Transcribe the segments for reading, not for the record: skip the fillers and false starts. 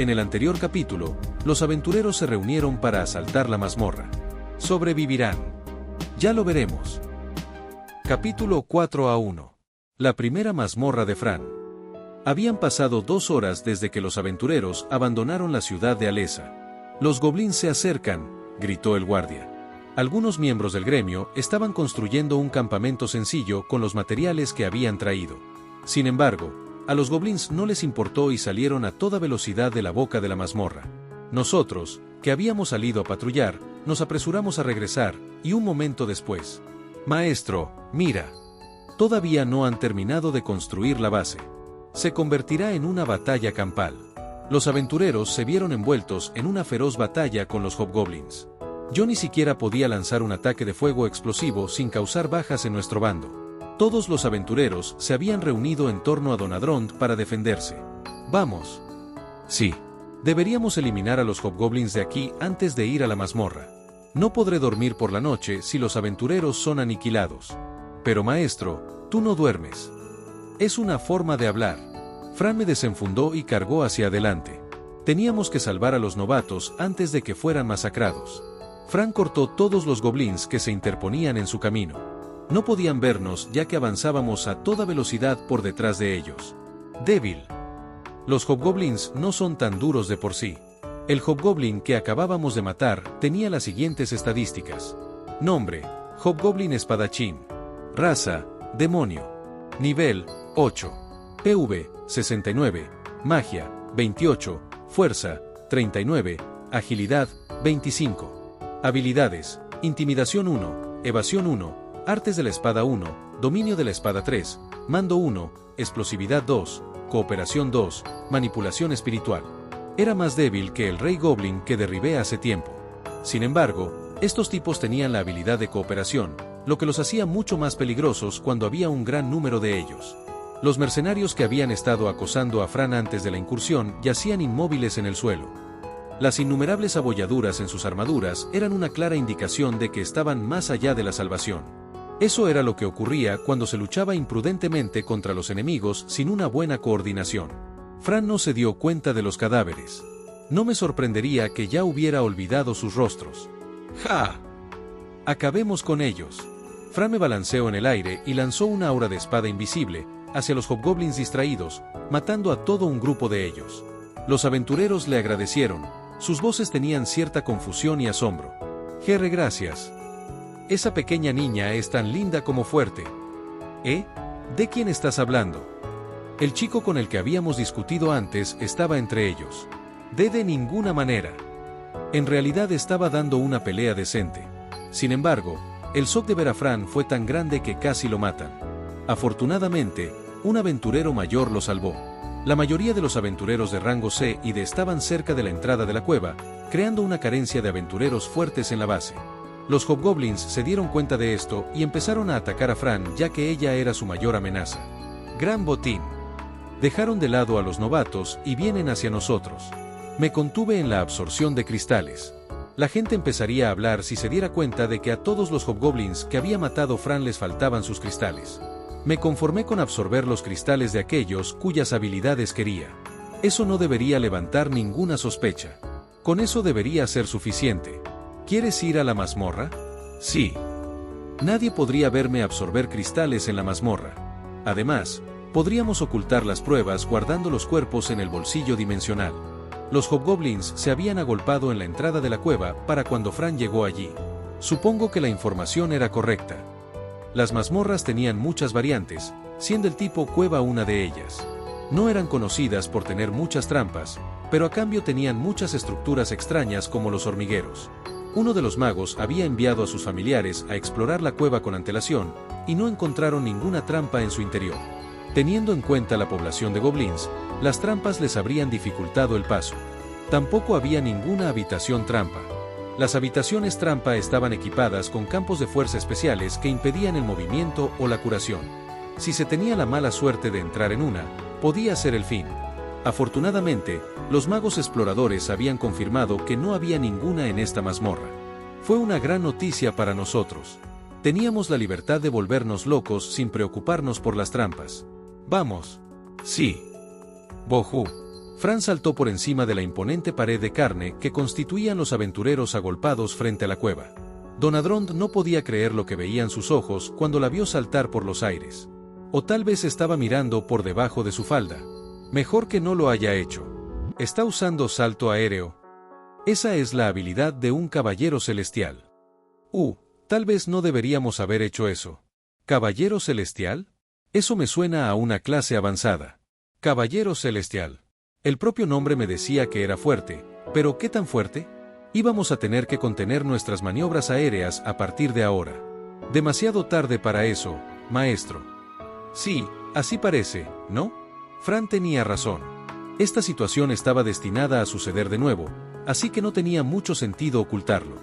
En el anterior capítulo, los aventureros se reunieron para asaltar la mazmorra. ¿Sobrevivirán? Ya lo veremos. Capítulo 4-1. La primera mazmorra de Fran. Habían pasado 2 horas desde que los aventureros abandonaron la ciudad de Alessa. «Los goblins se acercan», gritó el guardia. Algunos miembros del gremio estaban construyendo un campamento sencillo con los materiales que habían traído. Sin embargo, a los goblins no les importó y salieron a toda velocidad de la boca de la mazmorra. Nosotros, que habíamos salido a patrullar, nos apresuramos a regresar, y un momento después. «Maestro, mira. Todavía no han terminado de construir la base. Se convertirá en una batalla campal». Los aventureros se vieron envueltos en una feroz batalla con los hobgoblins. Yo ni siquiera podía lanzar un ataque de fuego explosivo sin causar bajas en nuestro bando. Todos los aventureros se habían reunido en torno a Don Adrond para defenderse. «Vamos». «Sí. Deberíamos eliminar a los hobgoblins de aquí antes de ir a la mazmorra. No podré dormir por la noche si los aventureros son aniquilados». «Pero maestro, tú no duermes». «Es una forma de hablar». Fran me desenfundó y cargó hacia adelante. Teníamos que salvar a los novatos antes de que fueran masacrados. Fran cortó todos los goblins que se interponían en su camino. No podían vernos ya que avanzábamos a toda velocidad por detrás de ellos. «Débil». Los hobgoblins no son tan duros de por sí. El hobgoblin que acabábamos de matar tenía las siguientes estadísticas. Nombre: Hobgoblin espadachín. Raza: demonio. Nivel: 8. PV: 69. Magia: 28. Fuerza: 39. Agilidad: 25. Habilidades: Intimidación 1, Evasión 1, Artes de la Espada 1, Dominio de la Espada 3, Mando 1, Explosividad 2, Cooperación 2, Manipulación espiritual. Era más débil que el Rey Goblin que derribé hace tiempo. Sin embargo, estos tipos tenían la habilidad de cooperación, lo que los hacía mucho más peligrosos cuando había un gran número de ellos. Los mercenarios que habían estado acosando a Fran antes de la incursión yacían inmóviles en el suelo. Las innumerables abolladuras en sus armaduras eran una clara indicación de que estaban más allá de la salvación. Eso era lo que ocurría cuando se luchaba imprudentemente contra los enemigos sin una buena coordinación. Fran no se dio cuenta de los cadáveres. No me sorprendería que ya hubiera olvidado sus rostros. ¡Ja! Acabemos con ellos. Fran me balanceó en el aire y lanzó una aura de espada invisible hacia los hobgoblins distraídos, matando a todo un grupo de ellos. Los aventureros le agradecieron. Sus voces tenían cierta confusión y asombro. «Jerry, gracias. Esa pequeña niña es tan linda como fuerte». «¿Eh? ¿De quién estás hablando?» El chico con el que habíamos discutido antes estaba entre ellos. «De ninguna manera. En realidad estaba dando una pelea decente. Sin embargo, el shock de ver a Fran fue tan grande que casi lo matan. Afortunadamente, un aventurero mayor lo salvó. La mayoría de los aventureros de rango C y D estaban cerca de la entrada de la cueva, creando una carencia de aventureros fuertes en la base. Los hobgoblins se dieron cuenta de esto y empezaron a atacar a Fran ya que ella era su mayor amenaza. Gran botín. Dejaron de lado a los novatos y vienen hacia nosotros. Me contuve en la absorción de cristales. La gente empezaría a hablar si se diera cuenta de que a todos los hobgoblins que había matado Fran les faltaban sus cristales. Me conformé con absorber los cristales de aquellos cuyas habilidades quería. Eso no debería levantar ninguna sospecha. Con eso debería ser suficiente. ¿Quieres ir a la mazmorra? Sí. Nadie podría verme absorber cristales en la mazmorra. Además, podríamos ocultar las pruebas guardando los cuerpos en el bolsillo dimensional. Los hobgoblins se habían agolpado en la entrada de la cueva para cuando Fran llegó allí. Supongo que la información era correcta. Las mazmorras tenían muchas variantes, siendo el tipo cueva una de ellas. No eran conocidas por tener muchas trampas, pero a cambio tenían muchas estructuras extrañas como los hormigueros. Uno de los magos había enviado a sus familiares a explorar la cueva con antelación, y no encontraron ninguna trampa en su interior. Teniendo en cuenta la población de goblins, las trampas les habrían dificultado el paso. Tampoco había ninguna habitación trampa. Las habitaciones trampa estaban equipadas con campos de fuerza especiales que impedían el movimiento o la curación. Si se tenía la mala suerte de entrar en una, podía ser el fin. Afortunadamente, los magos exploradores habían confirmado que no había ninguna en esta mazmorra. Fue una gran noticia para nosotros. Teníamos la libertad de volvernos locos sin preocuparnos por las trampas. «Vamos». «Sí». «Bohu». Fran saltó por encima de la imponente pared de carne que constituían los aventureros agolpados frente a la cueva. Donadrond no podía creer lo que veían sus ojos cuando la vio saltar por los aires. O tal vez estaba mirando por debajo de su falda. Mejor que no lo haya hecho. Está usando salto aéreo. Esa es la habilidad de un caballero celestial. Tal vez no deberíamos haber hecho eso. ¿Caballero celestial? Eso me suena a una clase avanzada. Caballero celestial. El propio nombre me decía que era fuerte, pero ¿qué tan fuerte? Íbamos a tener que contener nuestras maniobras aéreas a partir de ahora. Demasiado tarde para eso, maestro. Sí, así parece, ¿no? Fran tenía razón. Esta situación estaba destinada a suceder de nuevo, así que no tenía mucho sentido ocultarlo.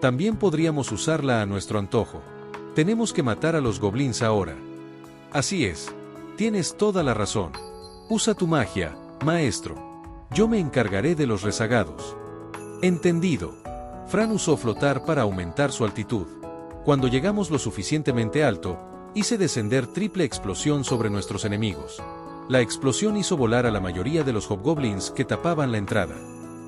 También podríamos usarla a nuestro antojo. Tenemos que matar a los goblins ahora. Así es. Tienes toda la razón. Usa tu magia, maestro. Yo me encargaré de los rezagados. Entendido. Fran usó flotar para aumentar su altitud. Cuando llegamos lo suficientemente alto, hice descender triple explosión sobre nuestros enemigos. La explosión hizo volar a la mayoría de los hobgoblins que tapaban la entrada.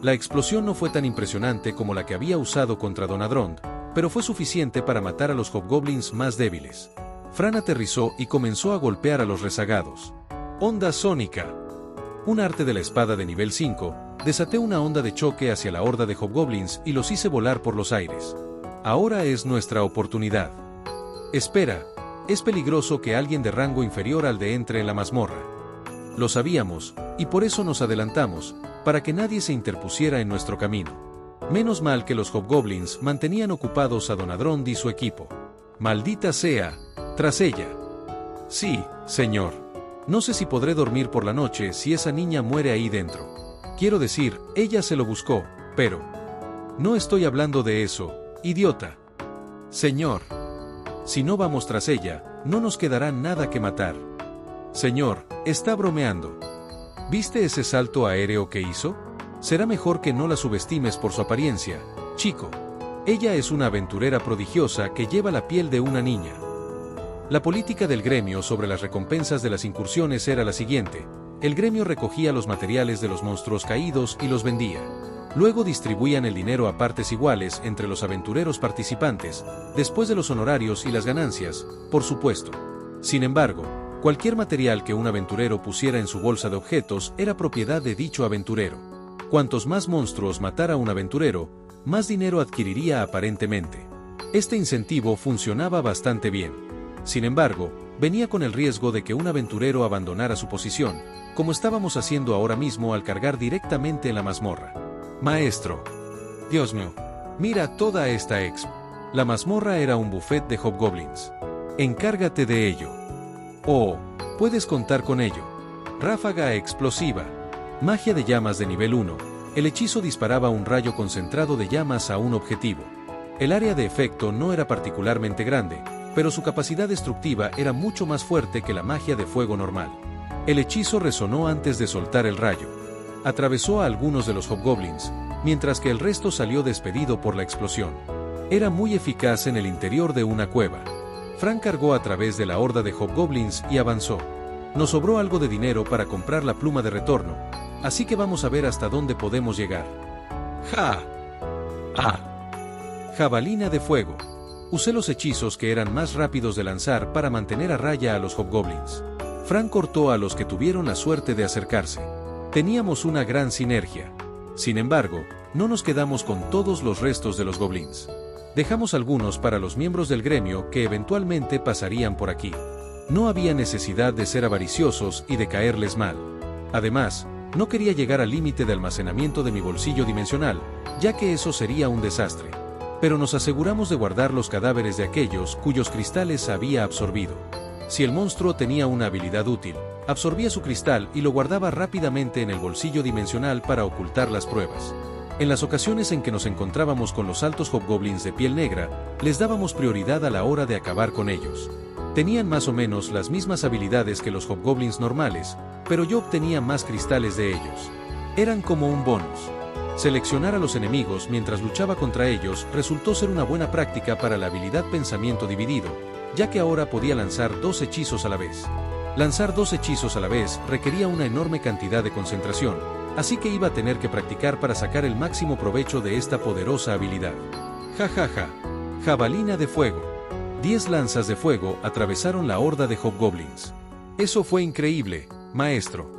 La explosión no fue tan impresionante como la que había usado contra Donadrond, pero fue suficiente para matar a los hobgoblins más débiles. Fran aterrizó y comenzó a golpear a los rezagados. Onda sónica. Un arte de la espada de nivel 5, desaté una onda de choque hacia la horda de hobgoblins y los hice volar por los aires. Ahora es nuestra oportunidad. Espera, es peligroso que alguien de rango inferior al de entre en la mazmorra. Lo sabíamos, y por eso nos adelantamos, para que nadie se interpusiera en nuestro camino. Menos mal que los hobgoblins mantenían ocupados a Donadrond y su equipo. Maldita sea, tras ella. Sí, señor. No sé si podré dormir por la noche si esa niña muere ahí dentro. Quiero decir, ella se lo buscó, pero... No estoy hablando de eso, idiota. Señor. Si no vamos tras ella, no nos quedará nada que matar. Señor, está bromeando. ¿Viste ese salto aéreo que hizo? Será mejor que no la subestimes por su apariencia, chico. Ella es una aventurera prodigiosa que lleva la piel de una niña. La política del gremio sobre las recompensas de las incursiones era la siguiente. El gremio recogía los materiales de los monstruos caídos y los vendía. Luego distribuían el dinero a partes iguales entre los aventureros participantes, después de los honorarios y las ganancias, por supuesto. Sin embargo, cualquier material que un aventurero pusiera en su bolsa de objetos era propiedad de dicho aventurero. Cuantos más monstruos matara un aventurero, más dinero adquiriría aparentemente. Este incentivo funcionaba bastante bien. Sin embargo, venía con el riesgo de que un aventurero abandonara su posición, como estábamos haciendo ahora mismo al cargar directamente en la mazmorra. Maestro. Dios mío. Mira toda esta exp. La mazmorra era un buffet de hobgoblins. Encárgate de ello. Oh, puedes contar con ello. Ráfaga explosiva. Magia de llamas de nivel 1. El hechizo disparaba un rayo concentrado de llamas a un objetivo. El área de efecto no era particularmente grande, pero su capacidad destructiva era mucho más fuerte que la magia de fuego normal. El hechizo resonó antes de soltar el rayo. Atravesó a algunos de los hobgoblins, mientras que el resto salió despedido por la explosión. Era muy eficaz en el interior de una cueva. Fran cargó a través de la horda de hobgoblins y avanzó. Nos sobró algo de dinero para comprar la pluma de retorno, así que vamos a ver hasta dónde podemos llegar. ¡Ja! ¡Ah! Jabalina de fuego. Usé los hechizos que eran más rápidos de lanzar para mantener a raya a los hobgoblins. Fran cortó a los que tuvieron la suerte de acercarse. Teníamos una gran sinergia. Sin embargo, no nos quedamos con todos los restos de los goblins. Dejamos algunos para los miembros del gremio que eventualmente pasarían por aquí. No había necesidad de ser avariciosos y de caerles mal. Además, no quería llegar al límite de almacenamiento de mi bolsillo dimensional, ya que eso sería un desastre. Pero nos aseguramos de guardar los cadáveres de aquellos cuyos cristales había absorbido. Si el monstruo tenía una habilidad útil, absorbía su cristal y lo guardaba rápidamente en el bolsillo dimensional para ocultar las pruebas. En las ocasiones en que nos encontrábamos con los altos hobgoblins de piel negra, les dábamos prioridad a la hora de acabar con ellos. Tenían más o menos las mismas habilidades que los hobgoblins normales, pero yo obtenía más cristales de ellos. Eran como un bonus. Seleccionar a los enemigos mientras luchaba contra ellos resultó ser una buena práctica para la habilidad pensamiento dividido, ya que ahora podía lanzar 2 hechizos a la vez. Lanzar 2 hechizos a la vez requería una enorme cantidad de concentración, así que iba a tener que practicar para sacar el máximo provecho de esta poderosa habilidad. Ja ja ja. Jabalina de fuego. 10 lanzas de fuego atravesaron la horda de hobgoblins. Eso fue increíble, maestro.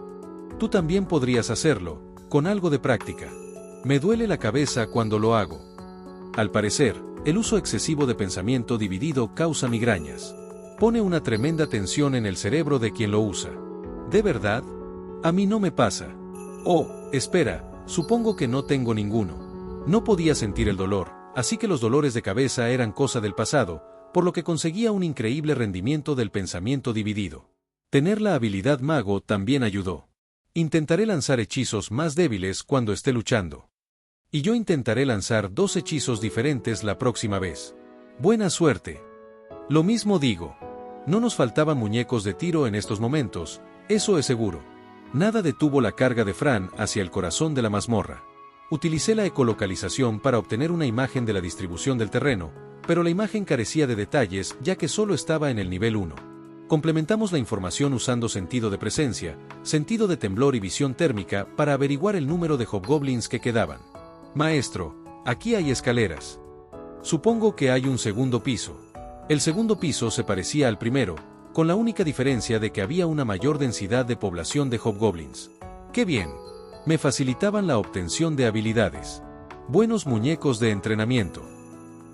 Tú también podrías hacerlo, con algo de práctica. Me duele la cabeza cuando lo hago. Al parecer, el uso excesivo de pensamiento dividido causa migrañas. Pone una tremenda tensión en el cerebro de quien lo usa. ¿De verdad? A mí no me pasa. Oh, espera, supongo que no tengo ninguno. No podía sentir el dolor, así que los dolores de cabeza eran cosa del pasado, por lo que conseguía un increíble rendimiento del pensamiento dividido. Tener la habilidad mago también ayudó. Intentaré lanzar hechizos más débiles cuando esté luchando. Y yo intentaré lanzar 2 hechizos diferentes la próxima vez. Buena suerte. Lo mismo digo. No nos faltaban muñecos de tiro en estos momentos, eso es seguro. Nada detuvo la carga de Fran hacia el corazón de la mazmorra. Utilicé la ecolocalización para obtener una imagen de la distribución del terreno, pero la imagen carecía de detalles ya que solo estaba en el nivel 1. Complementamos la información usando sentido de presencia, sentido de temblor y visión térmica para averiguar el número de hobgoblins que quedaban. Maestro, aquí hay escaleras. Supongo que hay un segundo piso. El segundo piso se parecía al primero, con la única diferencia de que había una mayor densidad de población de hobgoblins. ¡Qué bien! Me facilitaban la obtención de habilidades. Buenos muñecos de entrenamiento.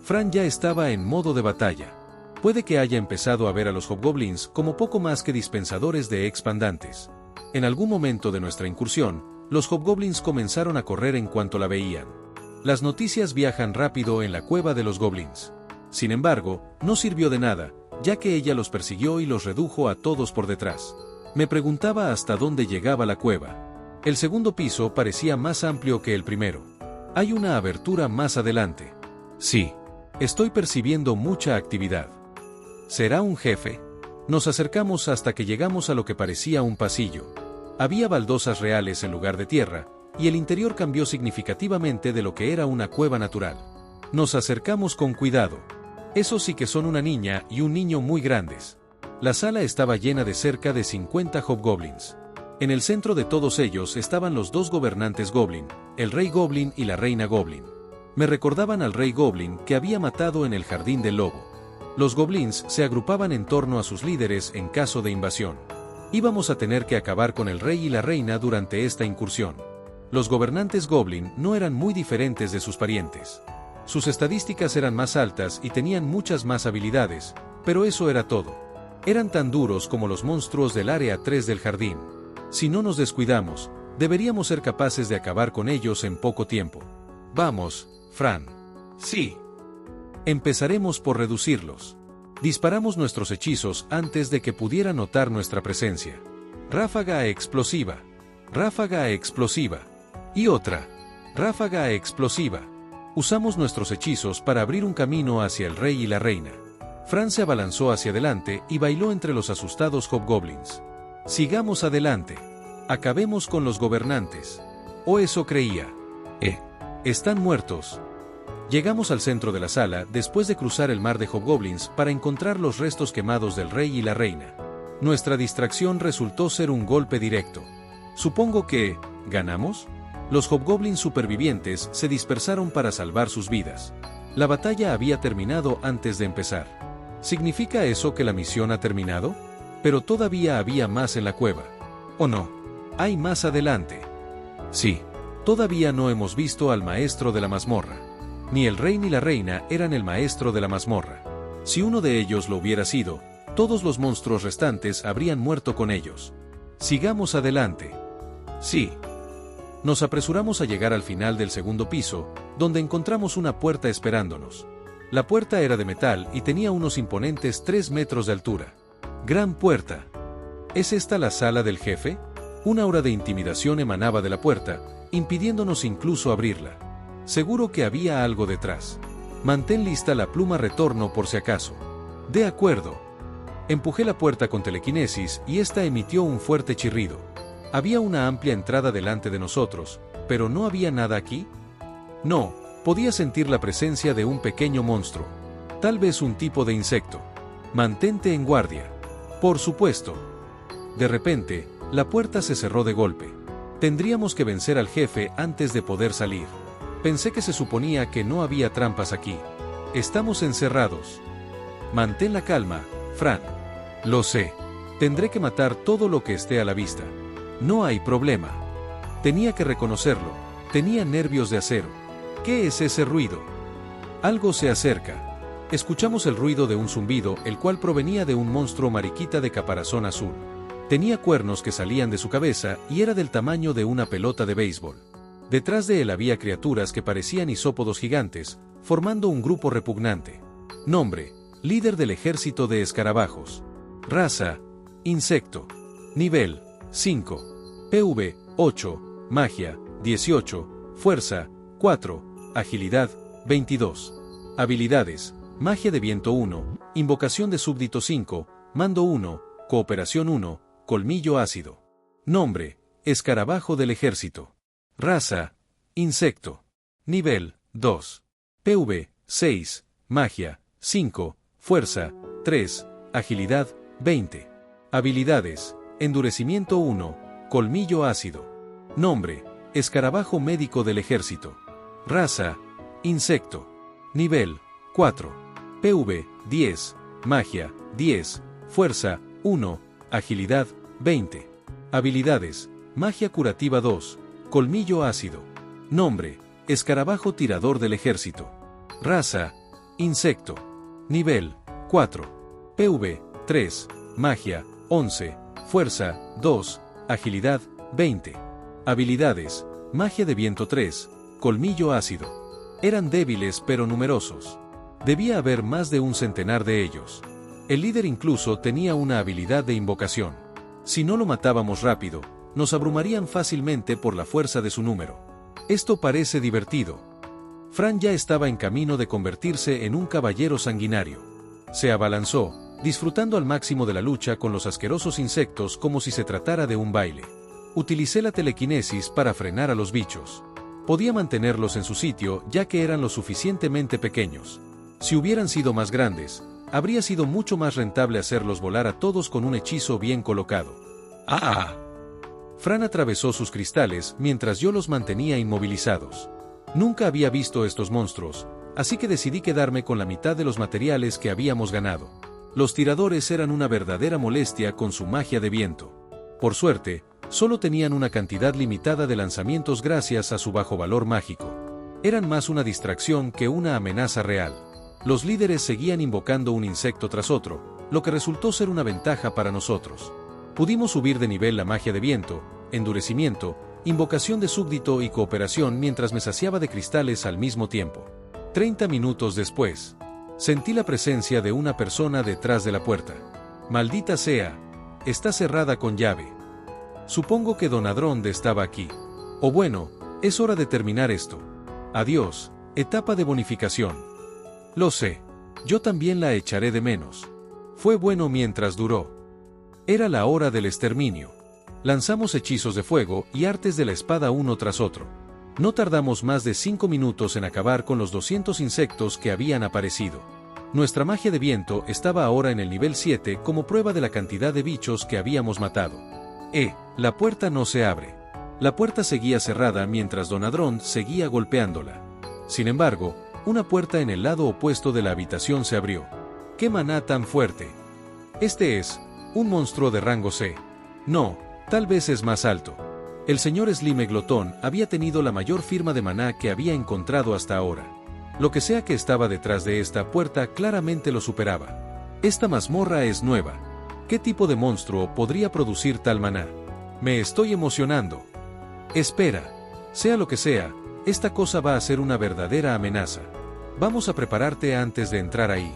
Fran ya estaba en modo de batalla. Puede que haya empezado a ver a los hobgoblins como poco más que dispensadores de expandantes. En algún momento de nuestra incursión, los hobgoblins comenzaron a correr en cuanto la veían. Las noticias viajan rápido en la cueva de los goblins. Sin embargo, no sirvió de nada, ya que ella los persiguió y los redujo a todos por detrás. Me preguntaba hasta dónde llegaba la cueva. El segundo piso parecía más amplio que el primero. Hay una abertura más adelante. Sí. Estoy percibiendo mucha actividad. ¿Será un jefe? Nos acercamos hasta que llegamos a lo que parecía un pasillo. Había baldosas reales en lugar de tierra, y el interior cambió significativamente de lo que era una cueva natural. Nos acercamos con cuidado. Esos sí que son una niña y un niño muy grandes. La sala estaba llena de cerca de 50 hobgoblins. En el centro de todos ellos estaban los 2 gobernantes goblin, el rey goblin y la reina goblin. Me recordaban al rey goblin que había matado en el jardín del lobo. Los goblins se agrupaban en torno a sus líderes en caso de invasión. Íbamos a tener que acabar con el rey y la reina durante esta incursión. Los gobernantes goblin no eran muy diferentes de sus parientes. Sus estadísticas eran más altas y tenían muchas más habilidades, pero eso era todo. Eran tan duros como los monstruos del área 3 del jardín. Si no nos descuidamos, deberíamos ser capaces de acabar con ellos en poco tiempo. Vamos, Fran. Sí. Empezaremos por reducirlos. Disparamos nuestros hechizos antes de que pudiera notar nuestra presencia. Ráfaga explosiva. Ráfaga explosiva. Y otra. Ráfaga explosiva. Usamos nuestros hechizos para abrir un camino hacia el rey y la reina. Fran se abalanzó hacia adelante y bailó entre los asustados hobgoblins. Sigamos adelante. Acabemos con los gobernantes. O eso creía. Están muertos. Llegamos al centro de la sala después de cruzar el mar de hobgoblins para encontrar los restos quemados del rey y la reina. Nuestra distracción resultó ser un golpe directo. Supongo que, ¿ganamos? Los hobgoblins supervivientes se dispersaron para salvar sus vidas. La batalla había terminado antes de empezar. ¿Significa eso que la misión ha terminado? Pero todavía había más en la cueva. ¿O no? ¿Hay más adelante? Sí. Todavía no hemos visto al maestro de la mazmorra. Ni el rey ni la reina eran el maestro de la mazmorra. Si uno de ellos lo hubiera sido, todos los monstruos restantes habrían muerto con ellos. Sigamos adelante. Sí. Nos apresuramos a llegar al final del segundo piso, donde encontramos una puerta esperándonos. La puerta era de metal y tenía unos imponentes 3 metros de altura. ¡Gran puerta! ¿Es esta la sala del jefe? Una aura de intimidación emanaba de la puerta, impidiéndonos incluso abrirla. Seguro que había algo detrás. Mantén lista la pluma retorno por si acaso. De acuerdo. Empujé la puerta con telequinesis y esta emitió un fuerte chirrido. Había una amplia entrada delante de nosotros, pero ¿no había nada aquí? No, podía sentir la presencia de un pequeño monstruo. Tal vez un tipo de insecto. Mantente en guardia. Por supuesto. De repente, la puerta se cerró de golpe. Tendríamos que vencer al jefe antes de poder salir. Pensé que se suponía que no había trampas aquí. Estamos encerrados. Mantén la calma, Fran. Lo sé. Tendré que matar todo lo que esté a la vista. No hay problema. Tenía que reconocerlo. Tenía nervios de acero. ¿Qué es ese ruido? Algo se acerca. Escuchamos el ruido de un zumbido, el cual provenía de un monstruo mariquita de caparazón azul. Tenía cuernos que salían de su cabeza y era del tamaño de una pelota de béisbol. Detrás de él había criaturas que parecían isópodos gigantes, formando un grupo repugnante. Nombre: líder del ejército de escarabajos. Raza: insecto. Nivel: 5. PV: 8. Magia: 18. Fuerza: 4. Agilidad: 22. Habilidades: Magia de viento 1, Invocación de súbdito 5, Mando 1, Cooperación 1, Colmillo ácido. Nombre: escarabajo del ejército. Raza: insecto. Nivel: 2. PV: 6, Magia: 5, Fuerza: 3, Agilidad: 20. Habilidades: Endurecimiento 1, Colmillo ácido. Nombre: escarabajo médico del ejército. Raza: insecto. Nivel: 4. PV: 10, Magia: 10, Fuerza: 1, Agilidad: 20. Habilidades: Magia curativa 2, Colmillo ácido. Nombre: escarabajo tirador del ejército. Raza: insecto. Nivel: 4. PV: 3, Magia: 11, Fuerza: 2, Agilidad: 20. Habilidades: Magia de viento 3, Colmillo ácido. Eran débiles pero numerosos. Debía haber más de un centenar de ellos. El líder incluso tenía una habilidad de invocación. Si no lo matábamos rápido, nos abrumarían fácilmente por la fuerza de su número. Esto parece divertido. Fran ya estaba en camino de convertirse en un caballero sanguinario. Se abalanzó, disfrutando al máximo de la lucha con los asquerosos insectos como si se tratara de un baile. Utilicé la telequinesis para frenar a los bichos. Podía mantenerlos en su sitio ya que eran lo suficientemente pequeños. Si hubieran sido más grandes, habría sido mucho más rentable hacerlos volar a todos con un hechizo bien colocado. ¡Ah! Fran atravesó sus cristales mientras yo los mantenía inmovilizados. Nunca había visto estos monstruos, así que decidí quedarme con la mitad de los materiales que habíamos ganado. Los tiradores eran una verdadera molestia con su magia de viento. Por suerte, solo tenían una cantidad limitada de lanzamientos gracias a su bajo valor mágico. Eran más una distracción que una amenaza real. Los líderes seguían invocando un insecto tras otro, lo que resultó ser una ventaja para nosotros. Pudimos subir de nivel la magia de viento, endurecimiento, invocación de súbdito y cooperación mientras me saciaba de cristales al mismo tiempo. 30 minutos después, sentí la presencia de una persona detrás de la puerta. Maldita sea, está cerrada con llave. Supongo que Don Adronde estaba aquí. O bueno, es hora de terminar esto. Adiós, etapa de bonificación. Lo sé. Yo también la echaré de menos. Fue bueno mientras duró. Era la hora del exterminio. Lanzamos hechizos de fuego y artes de la espada uno tras otro. No tardamos más de 5 minutos en acabar con los 200 insectos que habían aparecido. Nuestra magia de viento estaba ahora en el nivel 7 como prueba de la cantidad de bichos que habíamos matado. La puerta no se abre. La puerta seguía cerrada mientras Don Adrón seguía golpeándola. Sin embargo, una puerta en el lado opuesto de la habitación se abrió. ¡Qué maná tan fuerte! Este es un monstruo de rango C. No, tal vez es más alto. El señor Slime Glotón había tenido la mayor firma de maná que había encontrado hasta ahora. Lo que sea que estaba detrás de esta puerta claramente lo superaba. Esta mazmorra es nueva. ¿Qué tipo de monstruo podría producir tal maná? Me estoy emocionando. Espera. Sea lo que sea, esta cosa va a ser una verdadera amenaza. Vamos a prepararte antes de entrar ahí.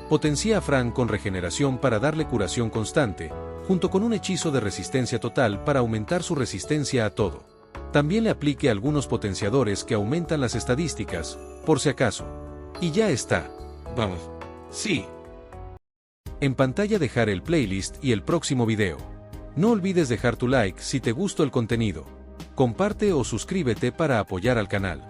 Potencié a Fran con regeneración para darle curación constante, junto con un hechizo de resistencia total para aumentar su resistencia a todo. También le apliqué algunos potenciadores que aumentan las estadísticas, por si acaso. Y ya está. Vamos. Sí. En pantalla dejaré el playlist y el próximo video. No olvides dejar tu like si te gustó el contenido. Comparte o suscríbete para apoyar al canal.